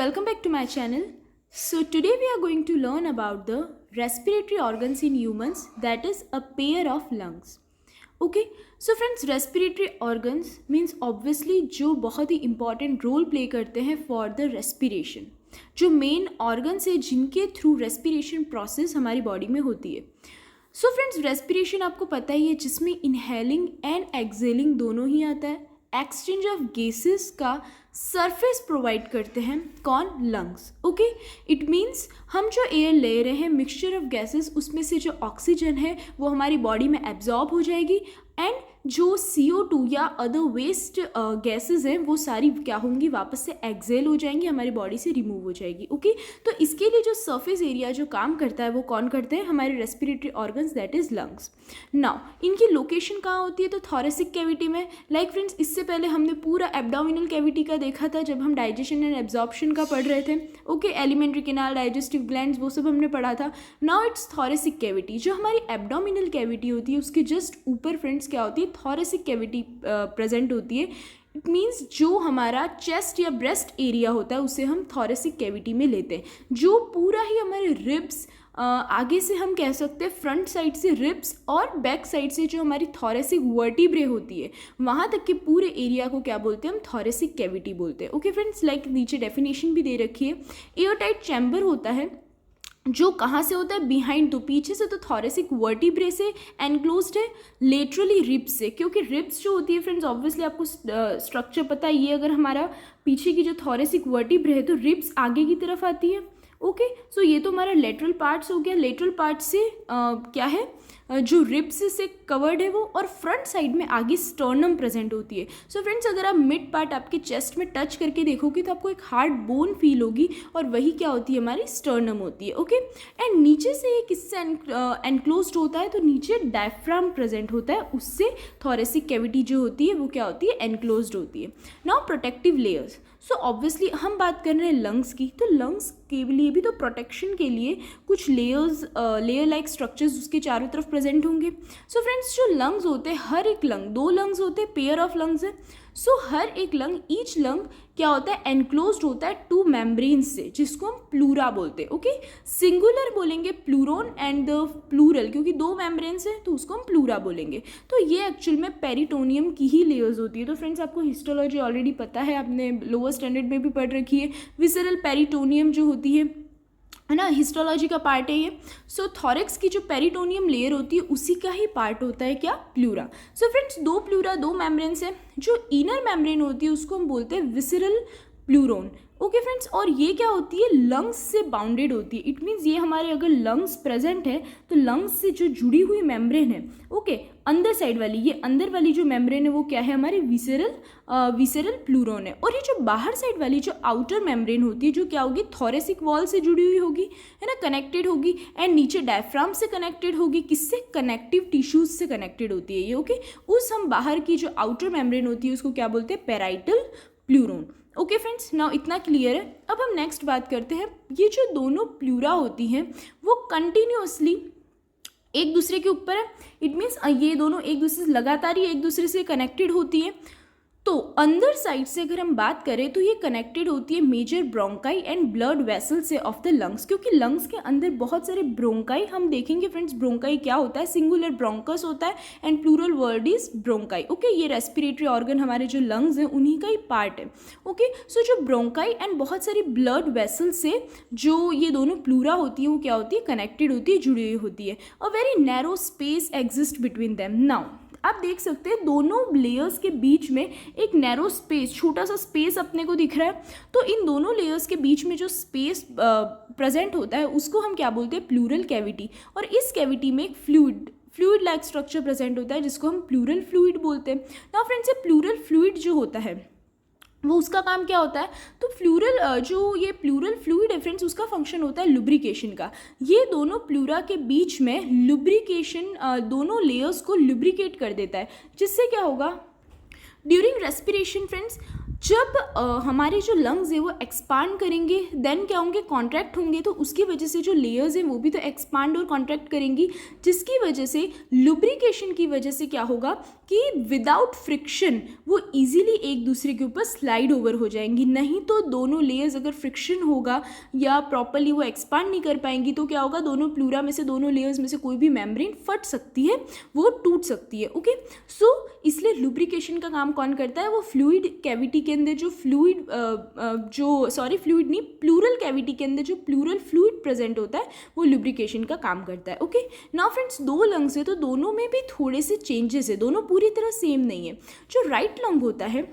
welcome back to my channel. So today we are going to learn about the respiratory organs in humans, that is a pair of lungs. Okay, so friends, respiratory organs means obviously जो बहुत ही important role play करते हैं for the respiration, जो main organs है जिनके through respiration process हमारी body में होती है. So friends, respiration आपको पता ही है जिसमें inhaling and exhaling दोनों ही आता है. एक्सचेंज ऑफ गैसेस का सरफेस प्रोवाइड करते हैं कौन? लंग्स. ओके, इट मीन्स हम जो एयर ले रहे हैं मिक्सचर ऑफ गैसेस, उसमें से जो ऑक्सीजन है वो हमारी बॉडी में एब्जॉर्ब हो जाएगी एंड जो CO2 या अदर वेस्ट गैसेस हैं वो सारी क्या होंगी, वापस से एक्सेल हो जाएंगी, हमारी बॉडी से रिमूव हो जाएगी. ओके, तो इसके लिए जो सरफेस एरिया जो काम करता है वो कौन करते हैं? हमारे respiratory organs, that is lungs. Now इनकी लोकेशन कहाँ होती है? तो थोरेसिक कैविटी में. लाइक फ्रेंड्स, इससे पहले हमने पूरा एब्डोमिनल कैविटी का देखा था जब हम डाइजेशन एंड एब्जॉर्प्शन का पढ़ रहे थे. Okay, alimentary canal, digestive glands, वो सब हमने पढ़ा था. Now it's thoracic cavity. जो हमारी एब्डोमिनल कैविटी होती है उसके जस्ट ऊपर फ्रेंड्स क्या होती है? थोरेसिक कैविटी प्रेजेंट होती है. इट मीन्स जो हमारा चेस्ट या ब्रेस्ट एरिया होता है उसे हम थोरेसिक कैविटी में लेते हैं. जो पूरा ही हमारे रिब्स, आगे से हम कह सकते हैं फ्रंट साइड से रिब्स और बैक साइड से जो हमारी थोरेसिक वर्टिब्रे होती है वहाँ तक के पूरे एरिया को क्या बोलते हैं? हम थोरेसिक कैविटी बोलते हैं. ओके फ्रेंड्स, लाइक नीचे डेफिनेशन भी दे रखी है. एयरटाइट चैम्बर होता है जो कहाँ से होता है? बिहाइंड, तो पीछे से, तो थोरेसिक वर्टिब्रे से एनक्लोज्ड है. लेटरली रिब्स से, क्योंकि रिब्स जो होती है फ्रेंड्स ऑब्वियसली आपको स्ट्रक्चर पता है. ये अगर हमारा पीछे की जो थोरेसिक वर्टिब्रे है तो रिब्स आगे की तरफ आती है. ओके, सो ये तो हमारा लेटरल पार्ट्स हो गया. लेटरल पार्ट से क्या है, जो रिब्स से कवर्ड है वो, और फ्रंट साइड में आगे स्टर्नम प्रेजेंट होती है. सो फ्रेंड्स, अगर आप मिड पार्ट आपके चेस्ट में टच करके देखोगे तो आपको एक हार्ड बोन फील होगी और वही क्या होती है? हमारी स्टर्नम होती है. ओके, एंड नीचे से ये किससे एनक्लोज्ड होता है? तो नीचे डायफ्राम प्रेजेंट होता है, उससे थोरेसिक कैविटी जो होती है वो क्या होती है? एनक्लोज्ड होती है. Now protective layers. So obviously हम बात कर रहे हैं लंग्स की, तो लंग्स के लिए भी तो प्रोटेक्शन के लिए कुछ लेयर लाइक स्ट्रक्चर्स उसके चारों तरफ प्रेजेंट होंगे. सो फ्रेंड्स, जो लंग्स होते हैं, हर एक लंग, 2 लंग्स होते हैं, पेयर ऑफ लंग्स है. सो हर एक लंग, ईच लंग क्या होता है? एनक्लोज्ड होता है 2 मेम्ब्रेन से, जिसको हम प्लूरा बोलते हैं. ओके, सिंगुलर बोलेंगे प्लूरोन एंड द प्लूरल, क्योंकि 2 मेम्ब्रेन्स हैं तो उसको हम प्लूरा बोलेंगे. तो ये एक्चुअल में पेरिटोनियम की ही लेयर्स होती है. तो फ्रेंड्स, आपको हिस्टोलॉजी ऑलरेडी पता है, आपने लोअर स्टैंडर्ड में भी पढ़ रखी है. विसरल पेरिटोनियम जो होती है ना, हिस्टोलॉजी का पार्ट है ये. सो थॉरेक्स की जो पेरिटोनियम लेयर होती है उसी का ही पार्ट होता है क्या? Pleura. So friends, 2 pleura, 2 membranes है. जो इनर मेम्ब्रेन होती है उसको हम बोलते हैं विसरल प्लूरोन. ओके फ्रेंड्स, और ये क्या होती है? लंग्स से बाउंडेड होती है. इट मीन्स ये हमारे अगर लंग्स प्रेजेंट है तो लंग्स से जो जुड़ी हुई मेम्ब्रेन है, ओके, अंदर साइड वाली, ये अंदर वाली जो मेम्ब्रेन है वो क्या है? हमारी विसरल प्लूरोन है. और ये जो बाहर साइड वाली जो आउटर मेम्ब्रेन होती है जो क्या होगी? थोरेसिक वॉल से जुड़ी हुई होगी, है ना, कनेक्टेड होगी, एंड नीचे डायफ्राम से कनेक्टेड होगी. किससे? कनेक्टिव टिश्यूज से कनेक्टेड होती है ये. ओके, उस हम बाहर की जो आउटर मेम्ब्रेन होती है उसको क्या बोलते हैं? पैराइटल प्लूरोन. ओके फ्रेंड्स, नाउ इतना क्लियर है. अब हम नेक्स्ट बात करते हैं. ये जो दोनों प्लूरा होती हैं वो कंटिन्यूअसली एक दूसरे के ऊपर है. इट मीन्स ये दोनों एक दूसरे से लगातार ही एक दूसरे से कनेक्टेड होती है. तो अंदर साइड से अगर हम बात करें तो ये कनेक्टेड होती है major bronchi and blood vessel से ऑफ द लंग्स, क्योंकि लंग्स के अंदर बहुत सारे ब्रोंकाई हम देखेंगे. फ्रेंड्स, ब्रोंकाई क्या होता है? सिंगुलर ब्रोंकस होता है and plural word is bronchi. Okay, ये रेस्पिरेटरी ऑर्गन हमारे जो लंग्स हैं उन्हीं का ही पार्ट है. ओके, सो जो ब्रोंकाई एंड बहुत सारी ब्लड वेसल से जो ये दोनों प्लूरा होती है वो क्या होती है? कनेक्टेड होती है, जुड़ी हुई होती है. A very narrow space exist between them. Now आप देख सकते हैं दोनों लेयर्स के बीच में एक नैरो स्पेस, छोटा सा स्पेस अपने को दिख रहा है. तो इन दोनों लेयर्स के बीच में जो स्पेस प्रेजेंट होता है उसको हम क्या बोलते हैं? Pleural cavity. और इस कैविटी में एक फ्लूइड लाइक स्ट्रक्चर प्रेजेंट होता है जिसको हम प्लूरल फ्लूइड बोलते हैं. नाउ फ्रेंड्स, ये प्लूरल फ्लूइड जो होता है वो उसका काम क्या होता है? तो ये प्लूरल फ्लूइड है फ्रेंड्स, उसका फंक्शन होता है लुब्रिकेशन का. ये दोनों प्लूरा के बीच में लुब्रिकेशन, दोनों लेयर्स को लुब्रिकेट कर देता है, जिससे क्या होगा? ड्यूरिंग रेस्पिरेशन फ्रेंड्स, जब हमारे जो लंग्स है वो एक्सपांड करेंगे देन क्या होंगे, कॉन्ट्रैक्ट होंगे, तो उसकी वजह से जो लेयर्स हैं वो भी तो एक्सपांड और कॉन्ट्रैक्ट करेंगी, जिसकी वजह से लुब्रिकेशन की वजह से क्या होगा कि विदाउट फ्रिक्शन वो इजीली एक दूसरे के ऊपर स्लाइड ओवर हो जाएंगी। नहीं तो दोनों लेयर्स अगर फ्रिक्शन होगा या प्रॉपरली वो एक्सपांड नहीं कर पाएंगी तो क्या होगा, दोनों प्लूरा में से, दोनों लेयर्स में से कोई भी मेम्ब्रेन फट सकती है, वो टूट सकती है। ओके, सो इसलिए लुब्रिकेशन का काम कौन करता है, वो फ्लूइड कैविटी के अंदर जो फ्लूइड फ्लूइड नहीं, प्लूरल कैविटी के अंदर जो प्लूरल फ्लूइड प्रेजेंट होता है वो लुब्रिकेशन का काम करता है। ओके, नाउ फ्रेंड्स, दो लंग्स है तो दोनों में भी थोड़े से चेंजेस है, दोनों पूरी तरह सेम नहीं है। जो राइट लंग होता है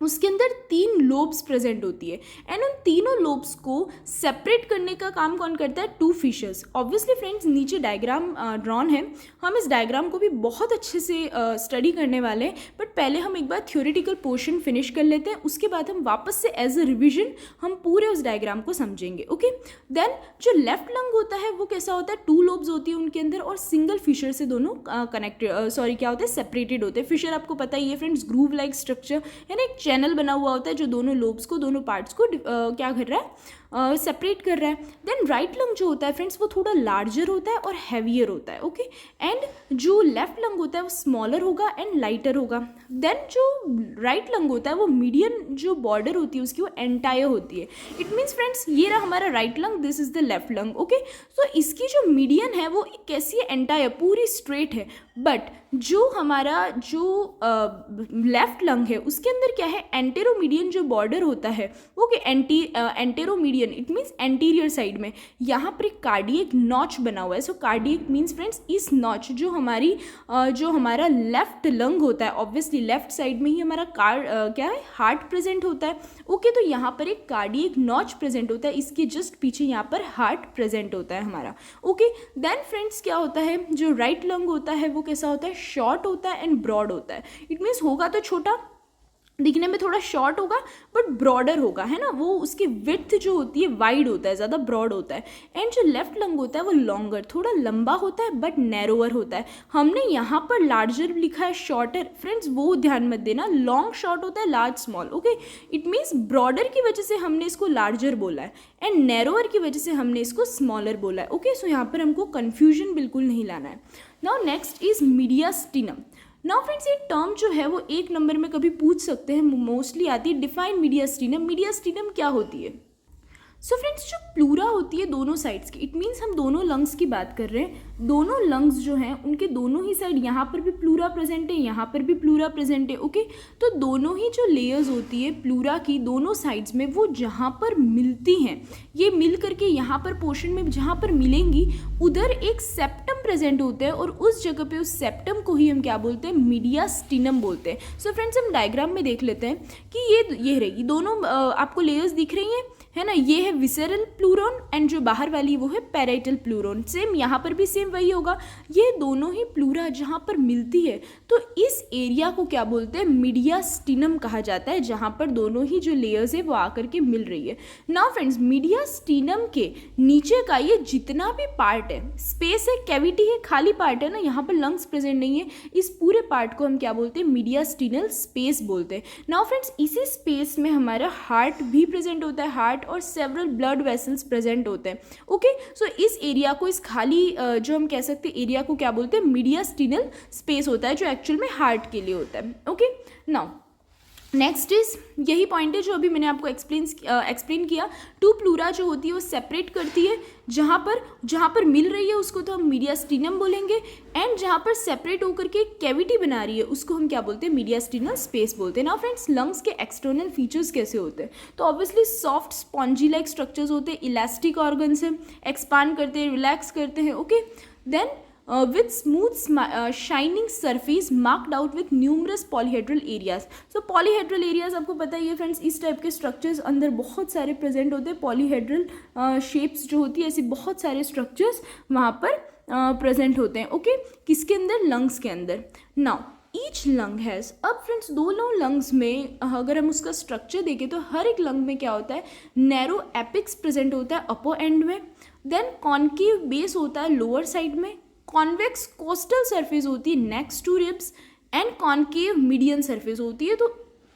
उसके अंदर 3 लोब्स प्रेजेंट होती है एंड उन तीनों लोब्स को सेपरेट करने का काम कौन करता है, 2 फिशर्स। ऑब्वियसली फ्रेंड्स नीचे डायग्राम ड्रॉन है, हम इस डायग्राम को भी बहुत अच्छे से स्टडी करने वाले हैं, बट पहले हम एक बार थ्योरेटिकल पोर्शन फिनिश कर लेते हैं, उसके बाद हम वापस से एज अ रिविजन हम पूरे उस डायग्राम को समझेंगे। ओके, देन जो लेफ्ट लंग होता है वो कैसा होता है, 2 लोब्स होती है उनके अंदर और सिंगल फिशर से दोनों कनेक्टेड क्या होते हैं, सेपरेटेड होते हैं। फिशर आपको पता ही है फ्रेंड्स, ग्रूव लाइक स्ट्रक्चर है ना, एक चैनल बना हुआ होता है जो दोनों लोब्स को, दोनों पार्ट्स को क्या कर रहा है, सेपरेट कर रहा है। देन राइट लंग जो होता है फ्रेंड्स वो थोड़ा लार्जर होता है और हैवियर होता है। ओके, एंड जो लेफ्ट लंग होता है वो स्मॉलर होगा एंड लाइटर होगा। देन जो राइट लंग होता है वो मीडियन जो बॉर्डर होती है उसकी वो एंटायर होती है। इट मीन्स फ्रेंड्स ये रहा हमारा right lung, this is the left lung. Okay, so इसकी जो मीडियन है वो कैसी है, एंटायर, पूरी स्ट्रेट है। बट जो हमारा जो लेफ्ट लंग है उसके अंदर क्या है, एंटेरोमीडियन जो बॉर्डर होता है वो कि एंटेरोमीडियन इट मीन्स एंटीरियर साइड में यहाँ पर एक कार्डियक नॉच बना हुआ है। सो कार्डियक मीन्स फ्रेंड्स इस नॉच जो हमारा लेफ्ट लंग होता है, ऑब्वियसली लेफ्ट साइड में ही हमारा क्या है, हार्ट प्रेजेंट होता है। ओके, तो यहाँ पर एक कार्डियक नॉच प्रेजेंट होता है, इसके जस्ट पीछे यहाँ पर हार्ट प्रेजेंट होता है हमारा। ओके, देन फ्रेंड्स क्या होता है, जो राइट लंग होता है वो कैसा होता है, शॉर्ट होता है एंड ब्रॉड होता है। इट मीन्स होगा तो छोटा, दिखने में थोड़ा शॉर्ट होगा बट ब्रॉडर होगा, है ना, वो उसकी विड्थ जो होती है वाइड होता है, ज़्यादा ब्रॉड होता है। एंड जो लेफ्ट लंग होता है वो लॉन्गर, थोड़ा लंबा होता है बट नैरोअर होता है। हमने यहाँ पर लार्जर लिखा है, शॉर्टर, फ्रेंड्स वो ध्यान मत देना, लॉन्ग शॉर्ट होता है, large small. Okay, it means broader की वजह से हमने इसको लार्जर बोला है एंड नैरोअर की वजह से हमने इसको स्मॉलर बोला है। ओके, सो यहाँ पर हमको कन्फ्यूजन बिल्कुल नहीं लाना है। Now next is mediastinum. Now friends ये टर्म जो है वो 1 नंबर में कभी पूछ सकते हैं, मोस्टली आती है, डिफाइन मीडियास्टिनम। मीडियास्टिनम क्या होती है? सो फ्रेंड्स जो प्लूरा होती है दोनों साइड्स की, इट मीन्स हम दोनों लंग्स की बात कर रहे हैं, दोनों लंग्स जो हैं उनके दोनों ही साइड, यहाँ पर भी प्लूरा प्रेजेंट है, यहाँ पर भी प्लूरा प्रेजेंट है। ओके, तो दोनों ही जो लेयर्स होती है प्लूरा की दोनों साइड्स में, वो जहाँ पर मिलती हैं, ये मिल करके यहाँ पर पोर्शन में जहाँ पर मिलेंगी उधर एक सेप्टम प्रेजेंट होता है और उस जगह पे उस सेप्टम को ही हम क्या बोलते हैं, मीडियास्टिनम बोलते हैं। सो फ्रेंड्स हम डायग्राम में देख लेते हैं कि ये रहेगी, दोनों आपको लेयर्स दिख रही हैं, है ना, ये है विसेरल प्लूरोन एंड जो बाहर वाली वो है पैराइटल प्लूरोन। सेम यहाँ पर भी सेम वही होगा, ये दोनों ही प्लूरा जहाँ पर मिलती है तो इस एरिया को क्या बोलते हैं, मीडियास्टिनम कहा जाता है, जहाँ पर दोनों ही जो लेयर्स है वो आकर के मिल रही है। नाउ फ्रेंड्स मीडियास्टिनम के नीचे का ये जितना भी पार्ट है, स्पेस है, कैविटी है, खाली पार्ट है ना, यहाँ पर लंग्स प्रेजेंट नहीं है, इस पूरे पार्ट को हम क्या बोलते हैं, मीडियास्टिनल स्पेस बोलते हैं। नाउ फ्रेंड्स इसी स्पेस में हमारा हार्ट भी प्रेजेंट होता है, हार्ट और सेवरल ब्लड वेसल्स प्रेजेंट होते हैं। ओके, सो इस एरिया को, इस खाली जो हम कह सकते हैं एरिया को क्या बोलते हैं, मीडियास्टिनल स्पेस होता है, जो एक्चुअल में हार्ट के लिए होता है। ओके, नाउ नेक्स्ट इज यही पॉइंट है जो अभी मैंने आपको एक्सप्लेन किया, 2 प्लूरा जो होती है वो सेपरेट करती है, जहाँ पर मिल रही है उसको तो हम मीडियास्टिनम बोलेंगे, एंड जहाँ पर सेपरेट होकर के कैविटी बना रही है उसको हम क्या बोलते हैं, मीडियास्टिनल स्पेस बोलते हैं। ना फ्रेंड्स लंग्स के एक्सटर्नल फीचर्स कैसे होते हैं, तो obviously soft spongy like structures होते हैं, इलास्टिक ऑर्गन्स हैं, एक्सपांड करते हैं, रिलैक्स करते हैं। Okay, then with smooth shining surface marked out with numerous polyhedral areas। so polyhedral areas आपको पता ही है फ्रेंड्स, इस टाइप के स्ट्रक्चर्स अंदर बहुत सारे प्रेजेंट होते हैं, पॉलीहेड्रल शेप्स जो होती है, ऐसे बहुत सारे स्ट्रक्चर्स वहाँ पर प्रेजेंट होते हैं। ओके, किसके अंदर, लंग्स के अंदर। नाउ ईच लंग हैज़, अब फ्रेंड्स दोनों लंग्स में अगर हम उसका स्ट्रक्चर देखें तो हर एक लंग में क्या होता है, नैरो एपिक्स प्रेजेंट होता है अपर एंड में, देन कॉन्केव बेस होता है लोअर साइड में, कॉन्वेक्स कोस्टल सरफेस होती है next to ribs, and concave median surface होती है। तो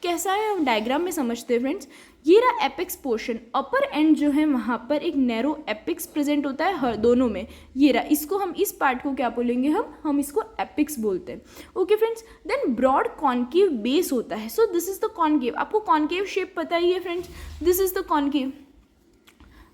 कैसा है हम डायग्राम में समझते हैं फ्रेंड्स। ये रहा एपेक्स पोर्शन, अपर एंड जो है वहाँ पर एक नैरो एपेक्स प्रेजेंट होता है हर दोनों में। ये रहा, इसको हम इस पार्ट को क्या बोलेंगे, हम इसको एपेक्स बोलते हैं। Okay friends, then broad concave base होता है। So this is the concave, आपको कॉन्केव शेप पता ही है friends, this is the concave.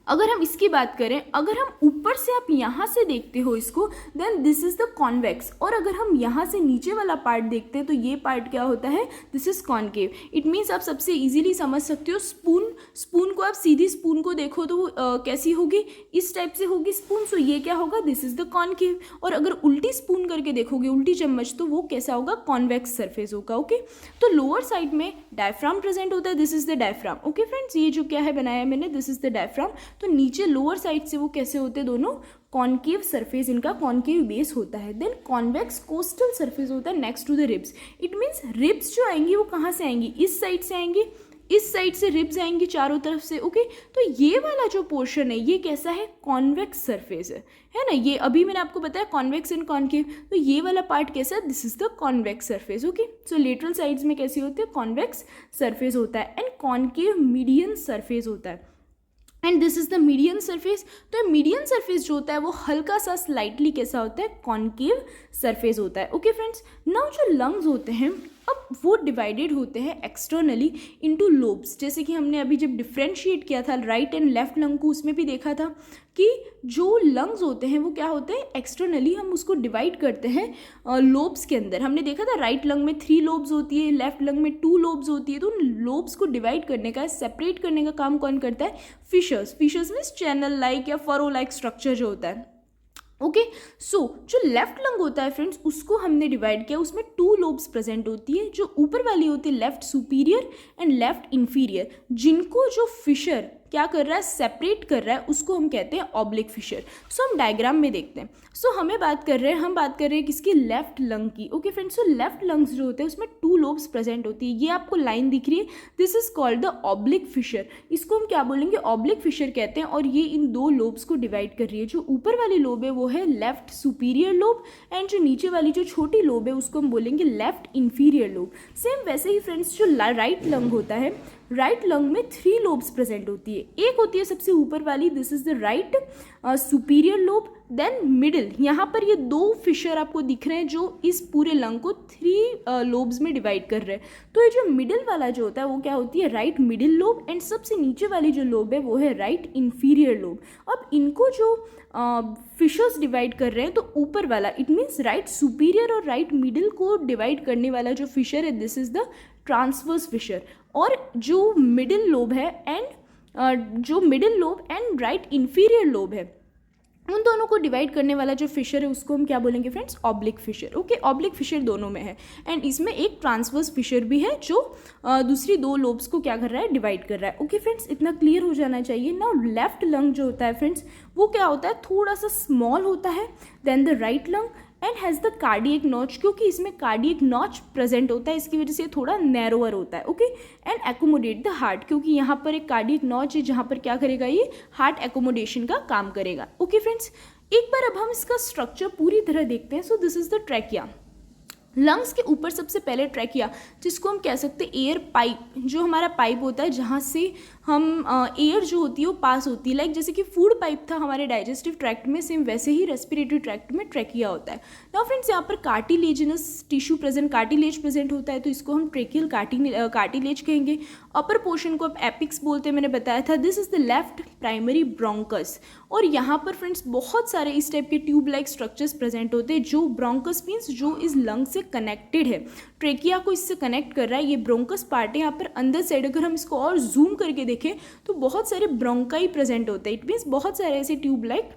अगर हम इसकी बात करें, अगर हम ऊपर से आप यहाँ से देखते हो इसको, then this is the convex, और अगर हम यहाँ से नीचे वाला पार्ट देखते हैं तो ये पार्ट क्या होता है, this is concave. It means आप सबसे इजीली समझ सकते हो, स्पून को आप सीधी स्पून को देखो तो वो कैसी होगी, इस टाइप से होगी स्पून, सो ये क्या होगा, दिस इज द कॉन्केव। और अगर उल्टी स्पून करके देखोगे, उल्टी चम्मच, तो वो कैसा होगा, कॉन्वेक्स सरफेस होगा। ओके, तो लोअर साइड में डायफ्राम प्रेजेंट होता है, this is the diaphragm. Okay friends, ये जो क्या है बनाया मैंने, दिस इज द डायफ्राम। तो नीचे लोअर साइड से वो कैसे होते हैं, दोनों कॉन्केव सरफेस, इनका कॉन्केव बेस होता है। देन कॉन्वेक्स कोस्टल सरफेस होता है next to the ribs. It means ribs जो आएंगी वो कहाँ से आएंगी, इस साइड से आएंगी, इस साइड से रिब्स आएंगी चारों तरफ से। ओके, तो ये वाला जो पोर्शन है ये कैसा है, कॉन्वेक्स सरफेस है ना। ये अभी मैंने आपको बताया कॉन्वेक्स एंड कॉन्केव, तो ये वाला पार्ट कैसा है, this is the convex surface. Okay, so lateral sides में कैसी होती है, कॉन्वेक्स सरफेस होता है, एंड कॉन्केव मीडियन सरफेस होता है, and this is the median surface. तो मीडियन सरफेस जो होता है वो हल्का सा स्लाइटली कैसा होता है, कॉन्केव सरफेस होता है। ओके फ्रेंड्स, नाउ जो लंग्स होते हैं अब वो डिवाइडेड होते हैं एक्सटर्नली इनटू लोब्स। जैसे कि हमने अभी जब डिफ्रेंशिएट किया था राइट एंड लेफ्ट लंग को, उसमें भी देखा था कि जो लंग्स होते हैं वो क्या होते हैं, एक्सटर्नली हम उसको डिवाइड करते हैं लोब्स के अंदर। हमने देखा था राइट लंग में 3 लोब्स होती है, लेफ्ट लंग में 2 लोब्स होती है। तो उन लोब्स को डिवाइड करने का, सेपरेट करने का काम कौन करता है, fissures. Fissures means channel like या फरो लाइक स्ट्रक्चर जो होता है। ओके, सो जो लेफ्ट लंग होता है फ्रेंड्स, उसको हमने डिवाइड किया, उसमें 2 लोब्स प्रेजेंट होती है। जो ऊपर वाली होती है left superior and left inferior, जिनको जो फिशर क्या कर रहा है, सेपरेट कर रहा है, उसको हम कहते हैं ऑब्लिक फिशर। सो हम डायग्राम में देखते हैं। सो हम बात कर रहे हैं किसकी, लेफ्ट लंग की। Okay friends, so left lungs जो होते हैं उसमें 2 लोब्स प्रेजेंट होती है। ये आपको लाइन दिख रही है, this is called the oblique fissure. इसको हम क्या बोलेंगे, ऑब्लिक फिशर कहते हैं। और ये इन 2 लोब्स को डिवाइड कर रही है। जो ऊपर वाली लोब है वो है लेफ्ट सुपीरियर लोब, एंड जो नीचे वाली जो छोटी लोब है उसको हम बोलेंगे लेफ्ट इंफीरियर लोब। सेम वैसे ही फ्रेंड्स जो राइट लंग होता है, राइट लंग में 3 लोब्स प्रेजेंट होती है। एक होती है सबसे ऊपर वाली, this is the right superior lobe. Then middle, यहाँ पर ये 2 फिशर आपको दिख रहे हैं जो इस पूरे लंग को 3 लोब्स में डिवाइड कर रहे हैं। तो ये जो मिडिल वाला जो होता है वो क्या होती है, राइट मिडिल लोब, एंड सबसे नीचे वाली जो लोब है वो है राइट इंफीरियर लोब। अब इनको जो फिशर्स डिवाइड कर रहे हैं, तो ऊपर वाला इट मीन्स राइट सुपीरियर और राइट मिडिल को डिवाइड करने वाला जो फिशर है, this is the transverse fissure. और जो मिडिल लोब है एंड राइट इंफीरियर लोब है, उन दोनों को डिवाइड करने वाला जो फिशर है उसको हम क्या बोलेंगे friends, oblique fissure. Okay, oblique fissure दोनों में है, एंड इसमें एक ट्रांसवर्स फिशर भी है जो दूसरी 2 लोब्स को क्या कर रहा है, डिवाइड कर रहा है। ओके फ्रेंड्स, इतना क्लियर हो जाना चाहिए। नाउ लेफ्ट लंग जो होता है फ्रेंड्स, वो क्या होता है, थोड़ा सा स्मॉल होता है then the right lung, and has the cardiac notch, क्योंकि इसमें कार्डियक नॉच प्रेजेंट होता है, इसकी वजह से थोड़ा नैरोअर होता है। Okay, and accommodate the heart, क्योंकि यहाँ पर एक कार्डियक नॉच है जहाँ पर क्या करेगा, ये हार्ट एकोमोडेशन का काम करेगा। ओके फ्रेंड्स, एक बार अब हम इसका स्ट्रक्चर पूरी तरह देखते हैं। सो this is the trachea. Lungs के ऊपर सबसे पहले ट्रैकिया, जिसको हम कह सकते हैं एयर पाइप, जो हमारा पाइप होता है जहाँ से हम एयर जो होती है वो पास होती है। लाइक जैसे कि फूड पाइप था हमारे डाइजेस्टिव ट्रैक्ट में, सेम वैसे ही रेस्पिरेटरी ट्रैक्ट में ट्रैकिया होता है। नाउ फ्रेंड्स, यहाँ पर cartilaginous tissue present, cartilage present होता है, तो इसको हम ट्रेकियल कार्टिलेज कहेंगे। अपर पोर्शन को आप एपिक्स बोलते हैं, मैंने बताया था। This is the left primary bronchus. और यहाँ पर फ्रेंड्स बहुत सारे इस टाइप के ट्यूब लाइक स्ट्रक्चर्स प्रेजेंट होते हैं, जो ब्रोंकस मीन्स जो इस लंग से कनेक्टेड है, ट्रेकिया को इससे कनेक्ट कर रहा है। ये ब्रोंकस पार्ट है। यहाँ पर अंदर साइड अगर हम इसको और जूम करके देखें तो बहुत सारे ब्रोंकाई प्रेजेंट होते हैं। इट मीन्स बहुत सारे ऐसे ट्यूब लाइक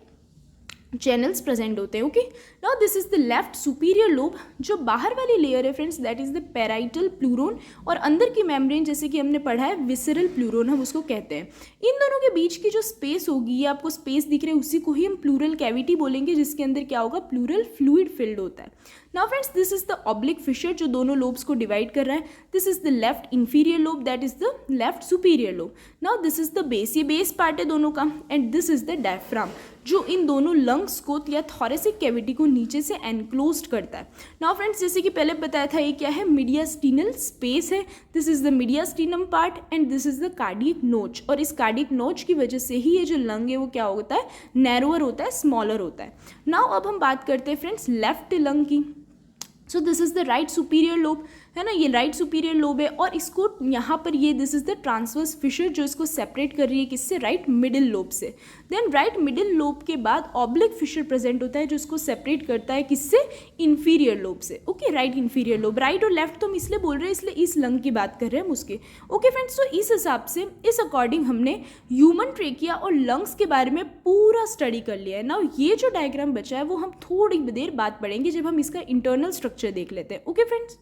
चैनल्स प्रेजेंट होते हैं। Okay, now this is the left superior lobe. जो बाहर वाली लेयर है friends, that is the parietal pleura, और अंदर की मेम्ब्रेन जैसे कि हमने पढ़ा है विसरल प्लूरोन हम उसको कहते हैं। इन दोनों के बीच की जो स्पेस होगी, ये आपको स्पेस दिख रही है, उसी को ही हम प्लूरल कैविटी बोलेंगे, जिसके अंदर क्या होगा, प्लूरल फ्लूइड फिल्ड होता है। Now friends, this is the oblique fissure जो दोनों लोब्स को डिवाइड कर रहा है। This is the left inferior lobe, that is the left superior lobe. Now this is the base, ये बेस पार्ट है दोनों का, and this is the diaphragm. जो इन दोनों लंग्स को या थोरेसिक कैविटी को नीचे से एनक्लोज्ड करता है। नाउ फ्रेंड्स, जैसे कि पहले बताया था, ये क्या है, मीडियास्टिनल स्पेस है। This is the mediastinum part and this is the cardiac नोच, और इस कार्डियक नोच की वजह से ही ये जो लंग है वो क्या होता है, नैरोअर होता है, स्मॉलर होता है। नाउ अब हम बात करते हैं फ्रेंड्स लेफ्ट लंग की। सो this is the right superior lobe, है ना, ये राइट सुपीरियर लोब है, और इसको यहाँ पर ये this is the transverse fissure जो इसको सेपरेट कर रही है किससे, राइट मिडिल लोब से। देन राइट मिडिल लोब के बाद ऑब्लिक फिशर प्रेजेंट होता है जो इसको सेपरेट करता है किससे, इंफीरियर लोब से। Okay, right inferior lobe, right और लेफ्ट तो हम इसलिए बोल रहे हैं, इसलिए इस लंग की बात कर रहे हैं हम उसके। ओके फ्रेंड्स, तो इस हिसाब से इस अकॉर्डिंग हमने ह्यूमन ट्रेकिया और लंग्स के बारे में पूरा स्टडी कर लिया है। नाउ ये जो डायग्राम बचा है वो हम थोड़ी देर बाद पढ़ेंगे जब हम इसका इंटरनल स्ट्रक्चर देख लेते हैं। Okay friends,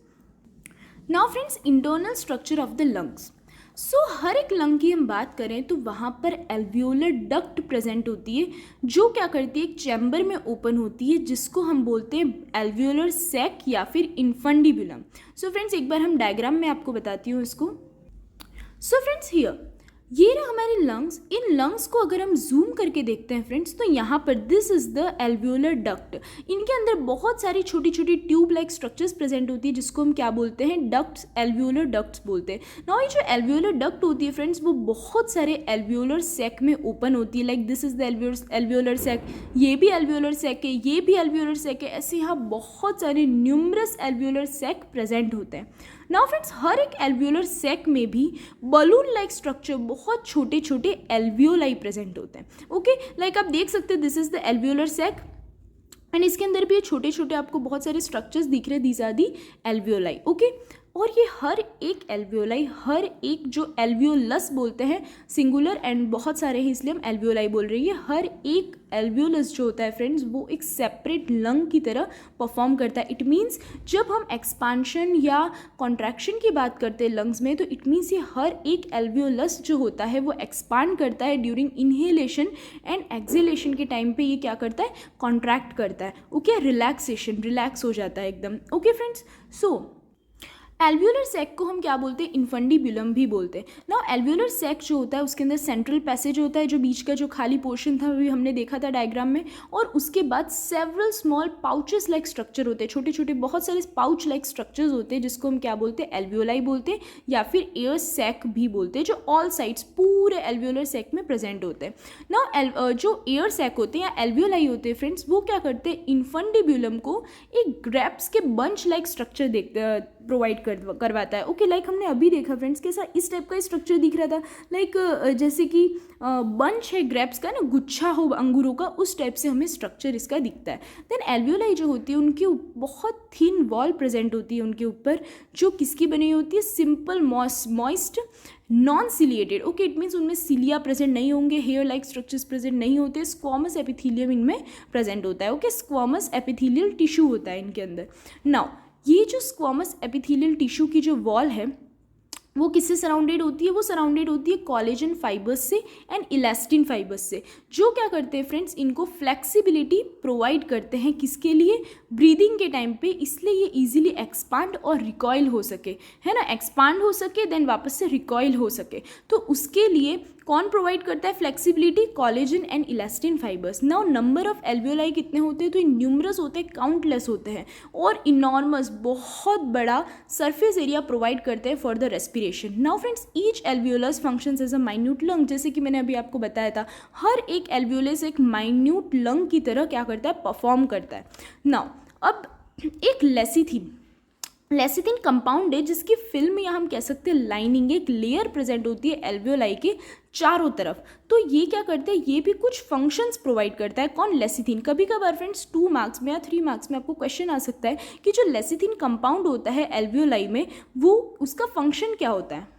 now friends, internal structure of the lungs. So हर एक लंग की हम बात करें तो वहाँ पर एल्वियोलर डक्ट प्रेजेंट होती है जो क्या करती है, एक चैम्बर में ओपन होती है जिसको हम बोलते हैं एल्वियोलर सैक या फिर इन्फंडिबुलम। सो फ्रेंड्स, एक बार हम डायग्राम में आपको बताती हूँ इसको। सो फ्रेंड्स, हियर ये रहा हमारे लंग्स। इन लंग्स को अगर हम जूम करके देखते हैं फ्रेंड्स, तो यहाँ पर this is the alveolar duct. इनके अंदर बहुत सारी छोटी छोटी ट्यूब लाइक स्ट्रक्चर्स प्रेजेंट होती है जिसको हम क्या बोलते हैं, डक्ट्स, एल्वियोलर डक्ट्स बोलते हैं। नाउ ये जो एल्वियोलर डक्ट होती है फ्रेंड्स, वो बहुत सारे एल्वियोलर सैक में ओपन होती है। Like this is the alveolar sac, ये भी एल्वियोलर सैक है, ये भी एल्वियोलर सैक है, ऐसे यहाँ बहुत सारे न्यूमरस एल्वियोलर सैक प्रेजेंट होते हैं। नाउ फ्रेंड्स, हर एक एल्वियोलर सैक में भी बलून लाइक स्ट्रक्चर, बहुत छोटे छोटे एल्वियोलाई प्रेजेंट होते हैं। ओके, लाइक आप देख सकते हैं this is the alveolar sac and इसके अंदर भी छोटे छोटे आपको बहुत सारे स्ट्रक्चर्स दिख रहे हैं, these are the alveoli. Okay, और ये हर एक एल्वियोलाई, हर एक जो एल्वियोलस बोलते हैं सिंगुलर एंड बहुत सारे हैं इसलिए हम एल्वियोलाई बोल रही है, हर एक एल्वियोलस जो होता है फ्रेंड्स वो एक सेपरेट लंग की तरह परफॉर्म करता है। इट मीन्स जब हम एक्सपांशन या कॉन्ट्रैक्शन की बात करते हैं लंग्स में, तो इट मीन्स ये हर एक एल्वियोलस जो होता है वो एक्सपांड करता है ड्यूरिंग इनहेलेशन एंड एक्सहेलेशन के टाइम पे ये क्या करता है, कॉन्ट्रैक्ट करता है। ओके, रिलैक्सेशन, रिलैक्स हो जाता है एकदम। ओके फ्रेंड्स, सो एल्वियोलर सैक को हम क्या बोलते हैं, इन्फंडिबुलम भी बोलते हैं। नाउ एल्वियोलर सैक जो होता है उसके अंदर सेंट्रल पैसेज होता है, जो बीच का जो खाली पोर्शन था वो हमने देखा था डायग्राम में, और उसके बाद several small pouches like structure होते हैं, छोटे छोटे बहुत सारे पाउच लाइक स्ट्रक्चर्स होते हैं जिसको हम क्या बोलते हैं, एल्वियोलाई बोलते हैं या फिर एयर सैक भी बोलते हैं, जो ऑल साइड्स पूरे एल्वियोलर सैक में प्रेजेंट होते हैं। नाउ जो एयर सैक होते हैं या एल्वियोलाई होते हैं फ्रेंड्स, वो क्या करते हैं, इन्फंडिबुलम को एक ग्रेप्स के बंच लाइक स्ट्रक्चर प्रोवाइड करवाता है। ओके, लाइक हमने अभी देखा फ्रेंड्स कैसा इस टाइप का स्ट्रक्चर दिख रहा था, लाइक जैसे कि बंच है ग्रेप्स का ना, गुच्छा हो अंगूरों का, उस टाइप से हमें स्ट्रक्चर इसका दिखता है। देन एल्वियोलाई जो होती है उनकी बहुत थिन वॉल प्रेजेंट होती है उनके ऊपर, जो किसकी बनी होती है, simple moist non ciliated. Okay, it means उनमें सिलिया प्रेजेंट नहीं होंगे, हेयर लाइक स्ट्रक्चर्स प्रेजेंट नहीं होते, स्क्वामस एपिथेलियम इनमें प्रेजेंट होता है। ओके, स्क्वामस एपिथेलियल टिश्यू होता है इनके अंदर। नाउ ये जो स्क्वामस एपिथेलियल टिश्यू की जो वॉल है वो किससे सराउंडेड होती है, वो सराउंडेड होती है कोलेजन फाइबर्स से एंड इलास्टिन फाइबर्स से, जो क्या करते हैं फ्रेंड्स, इनको फ्लेक्सिबिलिटी प्रोवाइड करते हैं किसके लिए, ब्रीदिंग के टाइम पे, इसलिए ये इजीली एक्सपांड और रिकॉइल हो सके, है ना, एक्सपांड हो सके देन वापस से रिकॉइल हो सके। तो उसके लिए कौन प्रोवाइड करता है flexibility, collagen and elastin fibres. Now number of alveoli कितने होते हैं, तो ये न्यूमरस होते हैं, काउंटलेस होते हैं, और इनॉर्मस बहुत बड़ा सरफेस एरिया प्रोवाइड करते हैं for the respiration. Now friends, each alveolus functions as a minute lung, जैसे कि मैंने अभी आपको बताया था, हर एक एल्वियोलस एक माइन्यूट लंग की तरह क्या करता है, परफॉर्म करता है। नाउ अब एक लेसिथिन कंपाउंड है जिसकी फिल्म में, या हम कह सकते हैं लाइनिंग, एक लेयर प्रेजेंट होती है एल्वियोलाई के चारों तरफ। तो ये क्या करते हैं, ये भी कुछ फंक्शंस प्रोवाइड करता है। कौन, लेसिथिन। कभी कभार फ्रेंड्स 2 मार्क्स में या 3 मार्क्स में आपको क्वेश्चन आ सकता है कि जो लेसिथिन कंपाउंड होता है एल्वियोलाई में, वो उसका फंक्शन क्या होता है।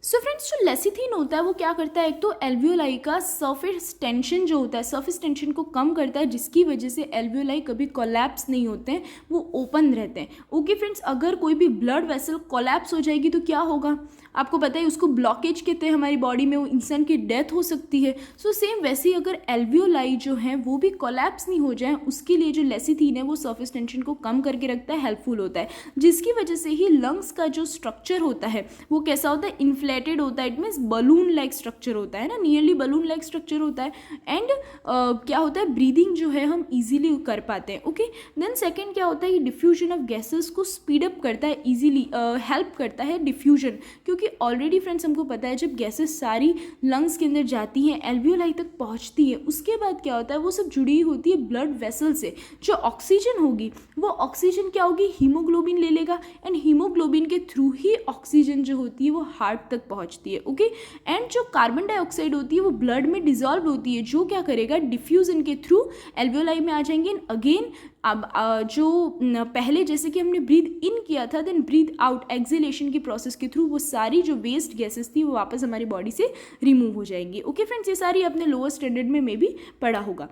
सो फ्रेंड्स, जो लेसिथिन होता है वो क्या करता है, एक तो एल्वियोलाई का सरफेस टेंशन जो होता है, सरफेस टेंशन को कम करता है, जिसकी वजह से एल्वियोलाई कभी कोलैप्स नहीं होते हैं, वो ओपन रहते हैं। ओके फ्रेंड्स, अगर कोई भी ब्लड वेसल कोलैप्स हो जाएगी तो क्या होगा, आपको पता है उसको ब्लॉकेज कहते हैं हमारी बॉडी में, वो इंसान की डेथ हो सकती है। सो सेम वैसे ही अगर एल्वियोलाई जो है वो भी कोलैप्स नहीं हो जाए, उसके लिए जो लेसिथिन है वो सरफेस टेंशन को कम करके रखता है, हेल्पफुल होता है, जिसकी वजह से ही लंग्स का जो स्ट्रक्चर होता है वो कैसा होता है, इन्फ्लेटेड होता है। It means balloon like structure होता है ना, नियरली बलून लाइक स्ट्रक्चर होता है। एंड क्या होता है, ब्रीदिंग जो है हम इजीली कर पाते हैं। ओके, देन सेकंड क्या होता है, ये डिफ्यूजन ऑफ गैसेस को स्पीड अप करता है, इजीली हेल्प करता है डिफ्यूजन, क्योंकि ऑलरेडी फ्रेंड्स हमको पता है जब गैसेस सारी लंग्स के अंदर जाती हैं, एल्वियोलाई तक पहुंचती है, उसके बाद क्या होता है, वो सब जुड़ी होती है ब्लड वेसल से। जो ऑक्सीजन होगी वो ऑक्सीजन क्या होगी, हीमोग्लोबिन ले लेगा, एंड हीमोग्लोबिन के थ्रू ही ऑक्सीजन जो होती है वो हार्ट तक पहुंचती है। ओके, एंड जो कार्बन डाइऑक्साइड होती है वो ब्लड में डिजॉल्व होती है, जो क्या करेगा, डिफ्यूजन के थ्रू एल्वियोलाई में आ जाएंगे। अगेन अब जो पहले जैसे कि हमने ब्रीथ इन किया था, देन ब्रीथ आउट एक्सेलेशन की प्रोसेस के थ्रू वो सारी जो वेस्ट गैसेस थी वो वापस हमारी बॉडी से रिमूव हो जाएंगी। ओके फ्रेंड्स, ये सारी अपने लोअर स्टैंडर्ड में भी पढ़ा होगा।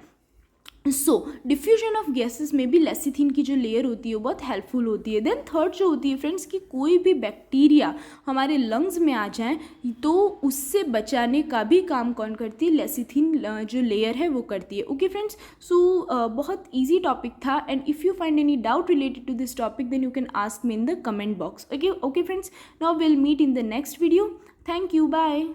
सो डिफ्यूजन ऑफ गैसेस में भी लेसिथिन की जो लेयर होती है वो बहुत हेल्पफुल होती है। देन थर्ड जो होती है फ्रेंड्स कि कोई भी बैक्टीरिया हमारे लंग्स में आ जाए तो उससे बचाने का भी काम कौन करती है, लेसिथिन जो लेयर है वो करती है। ओके फ्रेंड्स, सो बहुत ईजी टॉपिक था, and if you find any doubt related to this topic then you can ask me in the comment box. Okay friends, now will meet in the next video. Thank you, bye.